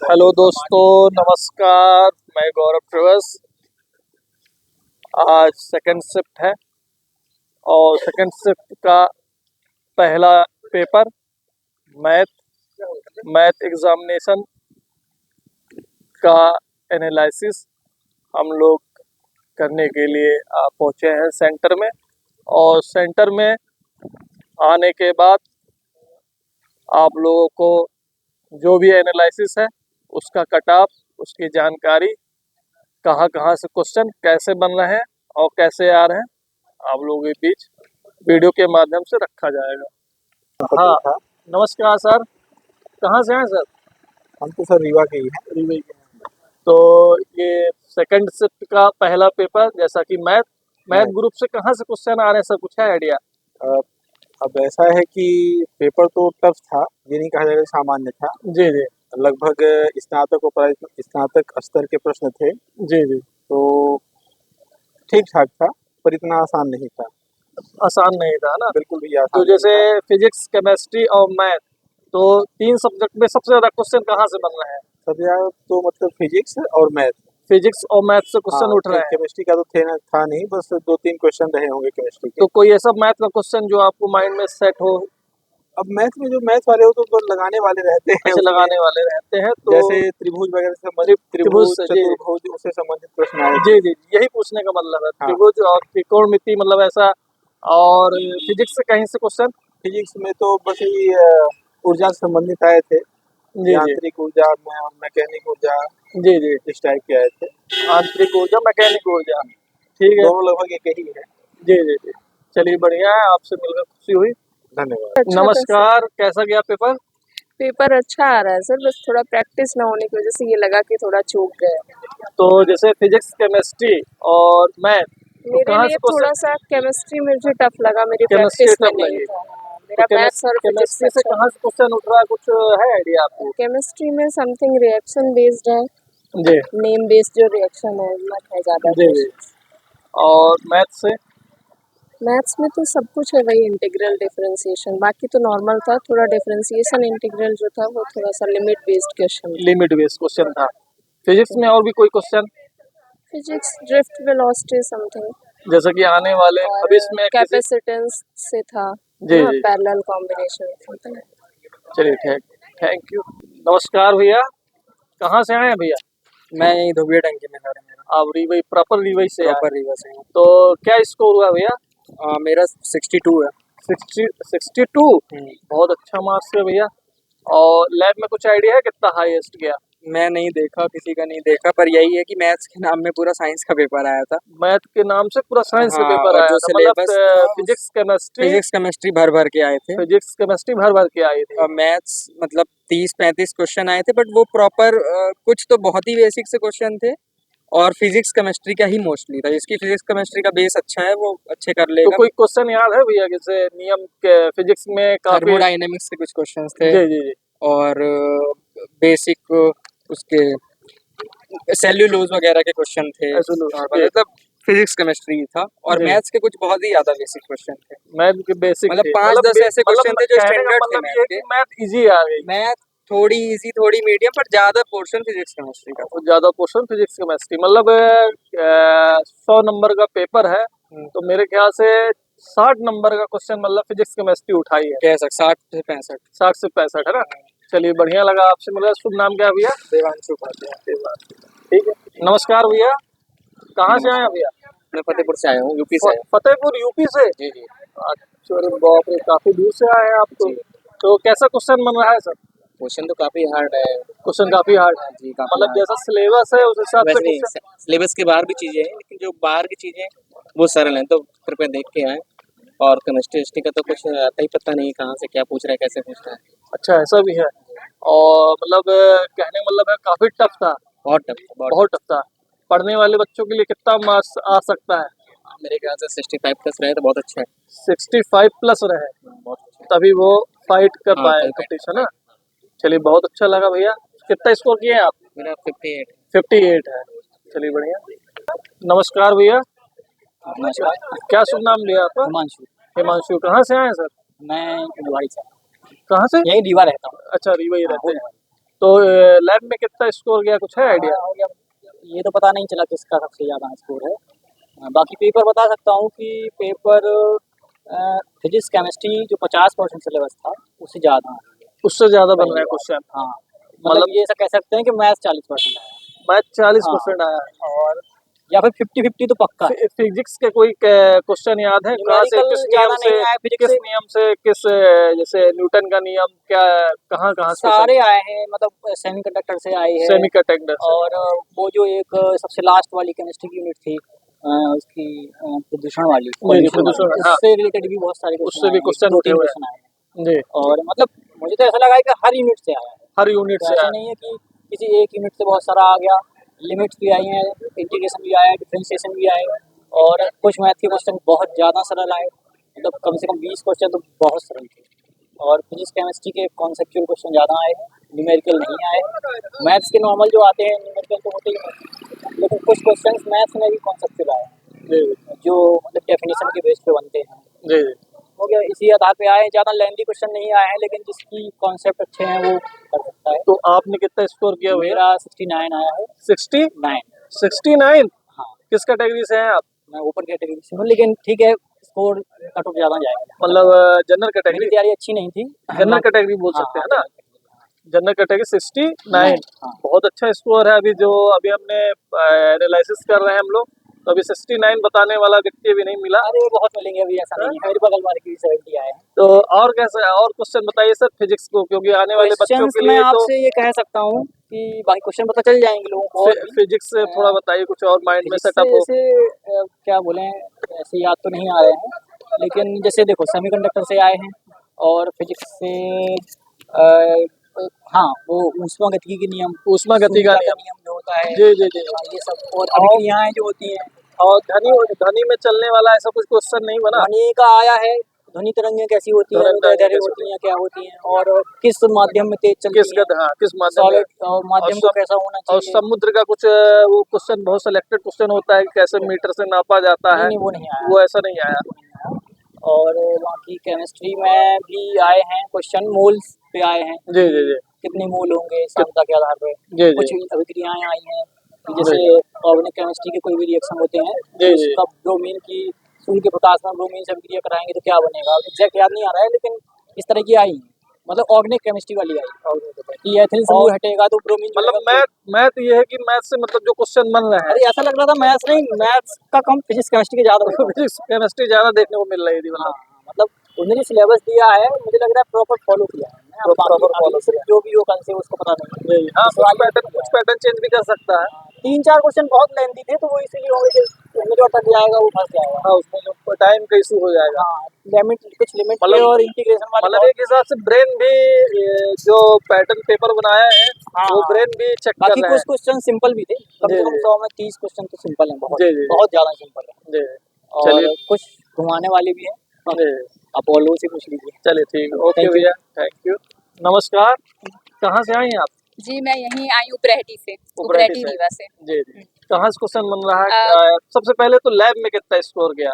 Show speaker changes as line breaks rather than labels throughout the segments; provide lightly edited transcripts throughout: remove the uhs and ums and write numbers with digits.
Hello दोस्तों, नमस्कार। मैं गौरव ट्रेवस। आज सेकंड शिफ्ट है और सेकंड शिफ्ट का पहला पेपर मैथ मैथ एग्जामिनेशन का एनालिसिस हम लोग करने के लिए पहुँचे हैं सेंटर में। और सेंटर में आने के बाद आप लोगों को जो भी एनालिसिस है उसका कट ऑफ, उसकी जानकारी, कहाँ कहाँ से क्वेश्चन कैसे बन रहे हैं और कैसे आ रहे हैं, आप लोगों के बीच वीडियो के माध्यम से रखा जाएगा। हाँ, नमस्कार सर। कहाँ से हैं सर?
हम तो सर रीवा के ही हैं।
रीवा के हैं। तो ये सेकंड शिफ्ट का पहला पेपर, जैसा कि मैथ ग्रुप से कहाँ से क्वेश्चन आ रहे हैं सर, कुछ है आइडिया?
अब ऐसा है कि पेपर तो टफ था, ये नहीं कहा जाएगा सामान्य था।
जी जी
लगभग स्नातक स्तर के प्रश्न थे।
जी जी।
तो ठीक ठाक था, पर इतना आसान नहीं था।
आसान नहीं था ना?
बिल्कुल भी आसान
तो
नहीं
जैसे
था।
फिजिक्स, केमिस्ट्री और मैथ, तो तीन सब्जेक्ट में सबसे ज्यादा क्वेश्चन कहाँ से बन रहे हैं?
सबसे ज्यादा तो मतलब फिजिक्स और मैथ।
फिजिक्स और मैथ से क्वेश्चन
हाँ,
उठ रहे हैं।
केमिस्ट्री का तो था नहीं, बस 2-3 क्वेश्चन रहे होंगे केमिस्ट्री के।
तो कोई ऐसा मैथ का क्वेश्चन जो आपको माइंड में सेट हो?
अब मैथ में जो मैथ वाले हो तो लगाने वाले रहते हैं
ऐसे
उसमें।
लगाने वाले रहते हैं, तो
जैसे त्रिभुज वगैरह से संबंधित,
त्रिभुज
त्रिभुज
से, जी
चतुर्भुज उससे संबंधित प्रश्न आए
जी
थे।
जी, यही पूछने का मतलब है,
हाँ,
त्रिभुज और त्रिकोणमिति, मतलब ऐसा। और फिजिक्स से कहीं से क्वेश्चन?
फिजिक्स में तो बस यही ऊर्जा से संबंधित आए थे।
जी जी
यांत्रिक ऊर्जा में और मैकेनिक ऊर्जा,
जी जी।
इस टाइप के आए थे।
आंतरिक ऊर्जा, मैकेनिक ऊर्जा, ठीक है।
दोनों लगभग एक ही है।
जी जी जी। चलिए, बढ़िया है, आपसे मिलकर खुशी हुई।
धन्यवाद।
अच्छा था सर।
नमस्कार, कैसा गया पेपर?
पेपर अच्छा आ रहा है सर, बस थोड़ा प्रैक्टिस ना होने की वजह से ये लगा कि थोड़ा चूक गए।
तो जैसे फिजिक्स, केमिस्ट्री और मैथ, तो
मेरे
कहाँ
लिए
से क्वेश्चन?
थोड़ा सा केमिस्ट्री मुझे टफ लगा, मेरी
केमिस्ट्री
प्रैक्टिस में
टफ
नहीं
लगी?
था।
तो
मेरा मैथ्स और फिजिक्स
केमिस्ट्री से
अच्छा
कहाँ से क्वेश्चन उठ रहा है, कुछ है आइडिया आपको?
केमिस्ट्री में समथिंग रिएक्शन बेस्ड है,
जी
नेम बेस्ड जो रिएक्शन है मत है ज़्यादा
जी जी।
क्वेश्चन।
और मैथ से?
मैथ्स में तो सब कुछ है, वही इंटीग्रल, डिफरेंशिएशन, बाकी तो नॉर्मल था। थोड़ा डिफरेंशिएशन इंटीग्रल जो था वो थोड़ा सा limit based question.
Limit based question था। फिजिक्स में और भी कोई question?
Physics drift velocity something,
जैसे कि आने वाले
और
भविष्य में किसी?
कैपेसिटेंस से था
जी
ना,
जी।
Parallel combination something.
चलिए, थैंक यू। नमस्कार भैया, कहाँ से आए हैं भैया?
मैं यही धोबिया टंकी में घर है मेरा।
आप रीवई, प्रॉपर रीवई से आए?
प्रॉपर रीवा से हूँ।
तो क्या स्कोर हुआ भैया?
मेरा 62 है।
62? बहुत अच्छा मार्क्स है भैया। और लैब में कुछ आइडिया है कितना हाईएस्ट गया?
मैं नहीं देखा, किसी का नहीं देखा, पर यही है कि मैथ्स के नाम में पूरा साइंस का पेपर आया था।
मैथ के नाम से पूरा साइंस का
हाँ,
पेपर
और
आया
जो
था, मतलब
सिलेबस था
फिजिक्स केमिस्ट्री,
फिजिक्स केमिस्ट्री भर भर के आए थे।
फिजिक्स केमिस्ट्री भर भर के आई थी।
और मैथ्स मतलब 30-35 क्वेश्चन आए थे, बट वो प्रॉपर कुछ तो बहुत ही बेसिक से क्वेश्चन थे, और फिजिक्स केमिस्ट्री का ही मोस्टली था। जिसकी फिजिक्स केमिस्ट्री का बेस अच्छा है वो अच्छे कर
तो
लेगा।
कोई क्वेश्चन याद है भैया, जैसे नियम के फिजिक्स में काफी?
थर्मोडाइनेमिक्स के कुछ क्वेश्चन थे।
जी जी जी।
और बेसिक उसके सेल्यूलोज वगैरह के क्वेश्चन थे। मतलब फिजिक्स केमिस्ट्री था, और मैथ्स के कुछ बहुत ही ज्यादा बेसिक क्वेश्चन थे।
मैथ के बेसिक
मतलब
थे,
5-10 ऐसे क्वेश्चन थे जो
कहने का
स्टैंडर्ड थे
मतलब ये है
मैथ
कि
के।
मैथ इजी आ गई।
मैथ थोड़ी इजी, थोड़ी मीडियम, पर ज्यादा पोर्शन फिजिक्स केमिस्ट्री का था।
ज्यादा क्वेश्चन फिजिक्स केमिस्ट्री, मतलब 100 नंबर का पेपर है, तो मेरे ख्याल से 60 नंबर का क्वेश्चन मतलब फिजिक्स केमिस्ट्री उठाई है।
कह सकते 60 से 65।
60 से 65 है ना? चलिए, बढ़िया लगा आपसे मिला। शुभ नाम क्या है भैया?
देवांशु उपाध्याय।
ठीक है, नमस्कार भैया, कहाँ से आए हैं भैया?
मैं फतेहपुर से आया हूँ, यूपी से।
फतेहपुर, यूपी से?
जी जी।
अच्छा, अरे बाप रे, काफी दूर से आए हैं आप तो कैसा क्वेश्चन बन रहा है सर?
क्वेश्चन तो काफी हार्ड है।
क्वेश्चन काफी हार्ड है
जी, काफी
मतलब
hard।
जैसा सिलेबस है उस हिसाब से
वैसे नहीं,
क्वेश्चन?
सिलेबस के बाहर भी चीजें हैं, लेकिन जो बाहर की चीजें वो सरल हैं, तो कृपया देख के आए। और केमिस्ट्री हिस्ट्री का तो कुछ आता ही पता नहीं कहाँ से क्या पूछ रहा है, कैसे पूछ रहा है।
अच्छा, ऐसा भी है। और मतलब कहने का मतलब है काफी टफ था।
बहुत टफ,
बहुत टफ था। पढ़ने वाले बच्चों के लिए कितना मार्क्स आ सकता है?
मेरे ख्याल से 65 प्लस रहे तो बहुत अच्छा है।
65 प्लस रहे,
बहुत अच्छा है।
तभी वो फाइट कर
हाँ,
पाए
fight
कंपटीशन ना। चलिए, बहुत अच्छा लगा भैया। कितना स्कोर किए हैं आप?
मेरा 58।
58 है। चलिए, बढ़िया। नमस्कार भैया,
नमस्कार।
क्या शुभ नाम लिया आपका?
हिमांशु।
हिमांशु, कहाँ से आए हैं सर?
मैं रीवाई से।
कहाँ से?
यही रीवा रहता हूँ।
अच्छा, रीवा ही रहते हैं। तो लैब में कितना स्कोर गया, कुछ है आइडिया?
हो गया, ये तो पता नहीं चला किसका सबसे ज़्यादा स्कोर है। बाकी पेपर बता सकता हूँ कि पेपर फिजिक्स केमिस्ट्री जो 50% सिलेबस था उससे ज़्यादा है।
उससे ज्यादा बन रहा है क्वेश्चन?
हाँ, मतलब ये ऐसा कह सकते हैं कि मैथ्स 40% आया
मैथ 40%
हाँ।
आया है।
और या फिर 50-50 तो पक्का है।
फिजिक्स के कोई क्वेश्चन याद है? कहाँ से,
न्यूमेरिकल
किस नियम
ज़्यादा
से,
नहीं आया फिजिक्स
किस
से,
नियम से, किस जैसे न्यूटन का नियम, क्या कहाँ कहाँ से
सारे आए हैं, मतलब सेमीकंडक्टर से आए हैं।
सेमी कंडक्टर से?
और वो जो एक सबसे लास्ट वाली केमिस्ट्री की यूनिट थी उसकी प्रदूषण वाली
प्रदूषण, हाँ।
उससे रिलेटेड भी बहुत सारे
उससे भी
क्वेश्चन
क्वेश्चन उठे
2-3
हुए
क्वेश्चन आए हैं।
जी।
और मतलब मुझे तो ऐसा लगा है कि हर यूनिट से आया है,
हर यूनिट
तो
से
ऐसा
आया।
नहीं है कि किसी एक यूनिट से बहुत सारा आ गया। लिमिट्स भी आई हैं, इंटीग्रेशन भी आया है, डिफरेंशिएशन भी आए, और कुछ मैथ के क्वेश्चन बहुत ज़्यादा सरल आए, मतलब कम से कम 20 क्वेश्चन तो बहुत सरल थे। और फिजिक्स केमिस्ट्री के कॉन्सेप्चुअल क्वेश्चन ज़्यादा आए हैं, न्यूमेरिकल नहीं आए। मैथ्स के नॉर्मल जो आते हैं न्यूमेरिकल तो होते ही हैं, लेकिन कुछ क्वेश्चंस मैथ्स में भी कॉन्सेप्चुअल आए हैं
जी
जो मतलब डेफिनेशन के बेस पे बनते हैं।
जी जी।
हो गया, इसी आधार पे आए हैं, ज़्यादा लेंथी क्वेश्चन नहीं आए हैं, लेकिन जिसकी कॉन्सेप्ट अच्छे हैं वो कर सकता है।
तो आपने कितना स्कोर किया भैया?
मेरा 69 आया है।
69?
9 हाँ,
किस कैटेगरी से हैं आप?
मैं ओपन कैटेगरी से हूँ, लेकिन ठीक है, स्कोर कट ऑफ ज़्यादा जाएगा।
मतलब जनरल
मेरी
कैटेगरी?
तैयारी अच्छी नहीं थी।
जनरल कैटेगरी बोल
हाँ,
सकते
हाँ,
हैं ना? General category 69।
हाँ।
बहुत अच्छा स्कोर है। अभी हमने एनालिसिस कर रहे हैं हम लोग, तो अभी 69 बताने वाला व्यक्ति अभी नहीं मिला।
अरे बहुत मिलेंगे, अभी ऐसा नहीं है, मेरे बगल वाले की भी 70 आए हैं।
तो और कैसे, और क्वेश्चन बताइए सर फिजिक्स को, क्योंकि आने वाले बच्चों
क्वेश्चंस
के
मैं
लिए तो
आपसे ये कह सकता हूँ कि बाकी क्वेश्चन पता चल जाएंगे लोगों को, और भी
फिजिक्स से थोड़ा बताइए, कुछ और माइंड में
फिजिक्स से
सेटअप हो।
जैसे क्या बोलें, ऐसे याद तो नहीं आ रहे हैं, लेकिन जैसे देखो सेमीकंडक्टर से आए हैं, और फिजिक्स से हाँ, वो ऊष्मागतिकी के नियम,
ऊष्मा गति का
नियम जो होता है,
जी जी जी।
ये सब, और अभिक्रियाएं जो होती हैं।
और ध्वनि में चलने वाला ऐसा कुछ क्वेश्चन नहीं बना?
ध्वनि का आया है, ध्वनि तरंगें कैसी होती हैं,
ध्वनि तरंगें
उदयधारी
कैसी
होती हैं, क्या होती हैं, और किस माध्यम में तेज चलती
किस
हैं,
हाँ, किस माध्यम में?
सॉलिड और माध्यम को कैसा होना
और
चाहिए।
समुद्र का कुछ वो क्वेश्चन, बहुत सिलेक्टेड क्वेश्चन होता है कि कैसे मीटर से नापा जाता है,
नहीं, वो नहीं आया।
वो ऐसा नहीं आया।
और बाकी केमिस्ट्री में भी आए हैं क्वेश्चन, मोल्स पे आए हैं,
जी जी जी
कितने मोल होंगे सांद्रता के आधार पे।
जी
कुछ
जी
अभिक्रियाएं आई हैं, जैसे ऑर्गेनिक केमिस्ट्री के कोई भी रिएक्शन होते हैं,
जी,
तो
जी।
उसका ब्रोमीन की, सूर्य के पोटास में ब्रोमीन से अभिक्रिया कराएंगे तो क्या बनेगा, एग्जैक्ट याद नहीं आ रहा है, लेकिन इस तरह की आई, मतलब ऑर्गेनिक केमिस्ट्री वाली आई कि एथिल समूह हटेगा तो ब्रोमीन
मतलब
जुड़ेगा।
मैथ ये है कि मैथ से मतलब जो क्वेश्चन बन रहे हैं
अरे ऐसा लग रहा था मैथ्स नहीं, मैथ्स का कम फिजिक्स केमिस्ट्री के ज़्यादा होगा।
फिजिक्स केमिस्ट्री ज्यादा देखने को मिल रही थी
हाँ,
मतलब।
मतलब उन्होंने सिलेबस दिया है, मुझे लग रहा है प्रॉपर फॉलो किया है। अब
Proper
बाकी
follow
अभी सिर्फ जो भी हो कल से उसको पता नहीं।
जी हाँ, कुछ पैटर्न चेंज भी कर सकता है।
3-4 क्वेश्चन बहुत लेंथी थे, तो वो इसीलिए होंगे कि उसमें जो अटक जाएगा वो फंस जाएगा।
हाँ, उसमें जो टाइम का इशू हो जाएगा।
हाँ, कुछ लिमिट के
मतलब
और इंटीग्रेशन वाले
मतलब एक हिसाब से ब्रेन भी जो पैटर्न पेपर बनाया है
हाँ,
वो ब्रेन भी चेक कर
बाकी
रहे
कुछ
हैं।
क्वेश्चन सिंपल भी थे, कम
जी,
से कम
जी।
100 में 30 क्वेश्चन तो सिंपल हैं, बहुत
जी, जी, जी।
बहुत ज़्यादा सिंपल है।
जी
और
चलिए।
कुछ घुमाने वाले भी हैं,
जी
अपोलो से पूछ लीजिए।
चलिए ठीक है, ओके
Thank you.
भैया, थैंक यू। नमस्कार, कहाँ से आई हैं आप?
जी, मैं यहीं आई हूँ उपरेहटी से,
उपरेहटी
उपरेहटी
से।
रीवा से।
जी जी। कहाँ से क्वेश्चन बन रहा है?
अ,
सबसे पहले तो लैब में कितना स्कोर गया?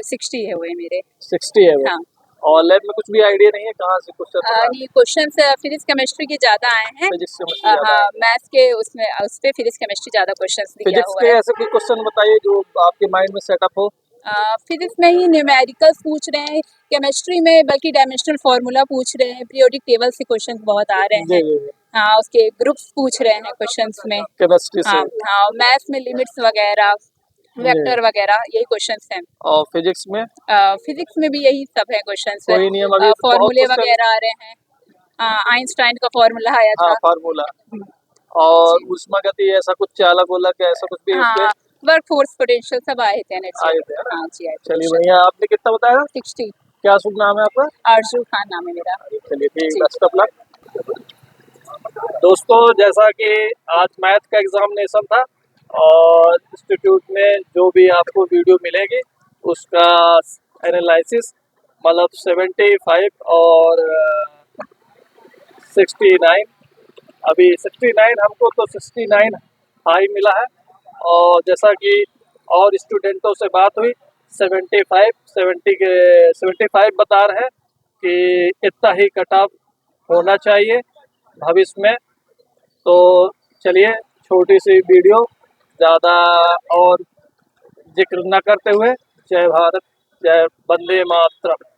60 है हुए मेरे।
60 है वो।
हाँ।
और लैब में कुछ भी आइडिया नहीं है कहाँ से क्वेश्चन बन रहा है?
नहीं, क्वेश्चंस फिजिक्स केमिस्ट्री के ज़्यादा आए हैं।
फिजिक्स केमिस्ट्री ज्यादा
हाँ,
है।
मैथ्स के उसमें उस पे फिजिक्स केमिस्ट्री ज़्यादा क्वेश्चंस दिया
फिजिक्स
हुआ
के
है।
ऐसे कोई क्वेश्चन बताइए जो आपके माइंड में सेटअप हो।
फिजिक्स में ही न्यूमेरिकल्स पूछ रहे हैं, केमिस्ट्री में बल्कि डायमेंशनल फार्मूला पूछ रहे हैं, पीरियोडिक टेबल से क्वेश्चंस बहुत आ रहे
जी
हैं।
जी जी।
हाँ, उसके ग्रुप्स पूछ रहे हैं क्वेश्चंस में।
केमिस्ट्री से।
हाँ हाँ, मैथ्स में लिमिट्स वगैरह, वेक्टर वगैरह, यही क्वेश्चंस हैं।
और फिजिक्स में
फिजिक्स में भी यही सब है क्वेश्चंस है।
कोई नियम अभी बहुत
फॉर्मूले
क्वेश्चन।
वगैरह आ रहे हैं। आइंस्टाइन का फॉर्मूला आया
हाँ,
था।
फार्मूला।
हम्म,
और
जी।
ऊष्मा गति ऐसा कुछ, चालक वालक ऐसा कुछ भी उसके
हाँ, वर्क फोर्स पोटेंशियल सब आए थे एनर्जी।
आए थे, है ना?
हाँ जी, आए थे
चलिए
क्वेश्चन।
भैया, आपने कितना बताया?
60।
क्या शुभ नाम है आपका?
आरजू खान नाम है मेरा।
चलिए ठीक,
जी।
Best of luck. दोस्तों, जैसा कि आज मैथ का एग्जामिनेशन था और इंस्टीट्यूट में जो भी आपको वीडियो मिलेगी उसका एनालिसिस, मतलब 75 और 69, अभी 69 हमको तो 69 हाई मिला है। और जैसा कि और स्टूडेंटों से बात हुई, 75 बता रहे हैं कि इतना ही कट ऑफ होना चाहिए भविष्य में। तो चलिए छोटी सी वीडियो, ज़्यादा और जिक्र न करते हुए, जय भारत, जय वंदे मातरम।